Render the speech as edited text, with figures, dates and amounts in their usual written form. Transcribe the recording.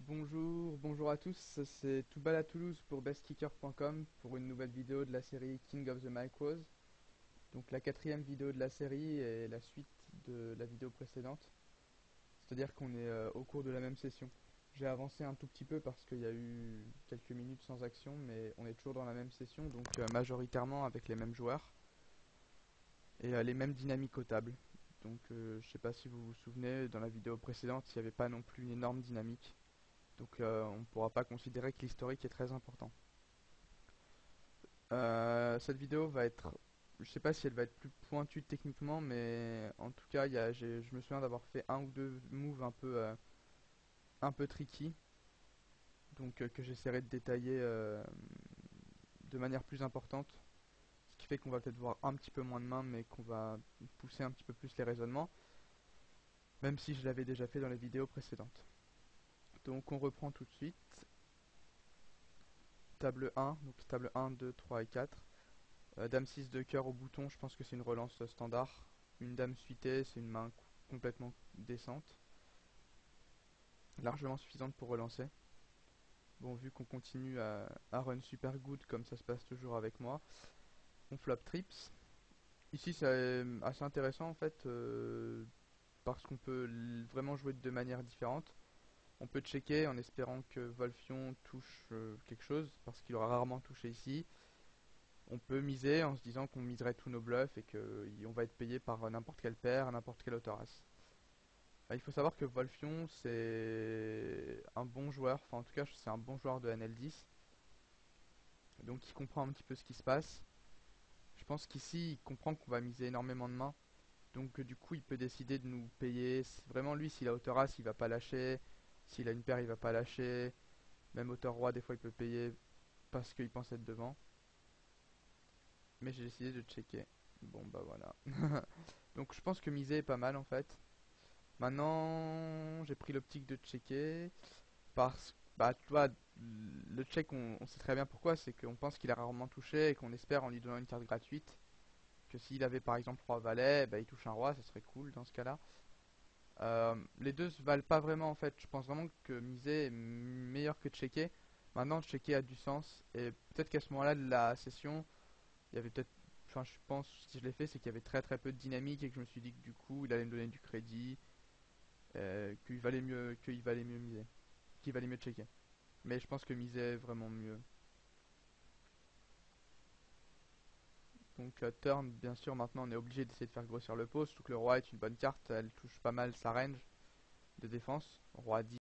Bonjour à tous, c'est Toubal à Toulouse pour bestkicker.com pour une nouvelle vidéo de la série King of the Micros. Donc la quatrième vidéo de la série est la suite de la vidéo précédente, c'est-à-dire qu'on est au cours de la même session. J'ai avancé un tout petit peu parce qu'il y a eu quelques minutes sans action, mais on est toujours dans la même session, donc majoritairement avec les mêmes joueurs et les mêmes dynamiques aux tables. Donc je sais pas si vous vous souvenez, dans la vidéo précédente, il n'y avait pas non plus une énorme dynamique. Donc on ne pourra pas considérer que l'historique est très important. Cette vidéo va être, je sais pas si elle va être plus pointue techniquement, mais en tout cas, je me souviens d'avoir fait un ou deux moves un peu tricky, donc que j'essaierai de détailler de manière plus importante, ce qui fait qu'on va peut-être voir un petit peu moins de mains, mais qu'on va pousser un petit peu plus les raisonnements, même si je l'avais déjà fait dans les vidéos précédentes. Donc on reprend tout de suite. Table 1, donc table 1, 2, 3 et 4. Dame 6 de cœur au bouton, je pense que c'est une relance standard. Une dame suitée, c'est une main complètement décente. Largement suffisante pour relancer. Bon, vu qu'on continue à run super good comme ça se passe toujours avec moi, on flop trips. Ici c'est assez intéressant en fait, parce qu'on peut vraiment jouer de deux manières différentes. On peut checker en espérant que Wolfion touche quelque chose, parce qu'il aura rarement touché ici. On peut miser en se disant qu'on miserait tous nos bluffs et qu'on va être payé par n'importe quelle paire, n'importe quelle autorace. Il faut savoir que Wolfion c'est un bon joueur, enfin en tout cas c'est un bon joueur de NL10, donc il comprend un petit peu ce qui se passe. Je pense qu'ici il comprend qu'on va miser énormément de mains, donc du coup il peut décider de nous payer. Vraiment lui, s'il a autorace il va pas lâcher, s'il a une paire il va pas lâcher, même auteur roi des fois il peut payer parce qu'il pense être devant. Mais j'ai décidé de checker. Bon bah voilà. Donc je pense que miser est pas mal en fait. Maintenant, j'ai pris l'optique de checker parce que, bah, tu vois, le check, on sait très bien pourquoi, c'est qu'on pense qu'il a rarement touché et qu'on espère en lui donnant une carte gratuite que s'il avait par exemple roi valet, bah, il touche un roi, ça serait cool dans ce cas-là. Les deux se valent pas vraiment en fait. Je pense vraiment que miser est meilleur que checker. Maintenant, checker a du sens et peut-être qu'à ce moment-là de la session, il y avait peut-être, enfin, je pense si je l'ai fait, c'est qu'il y avait très peu de dynamique et que je me suis dit que du coup, il allait me donner du crédit. Qu'il valait mieux miser, qu'il valait mieux checker. Mais je pense que miser est vraiment mieux. Donc turn, bien sûr, maintenant on est obligé d'essayer de faire grossir le pot, surtout que le roi est une bonne carte, elle touche pas mal sa range de défense. Roi 10.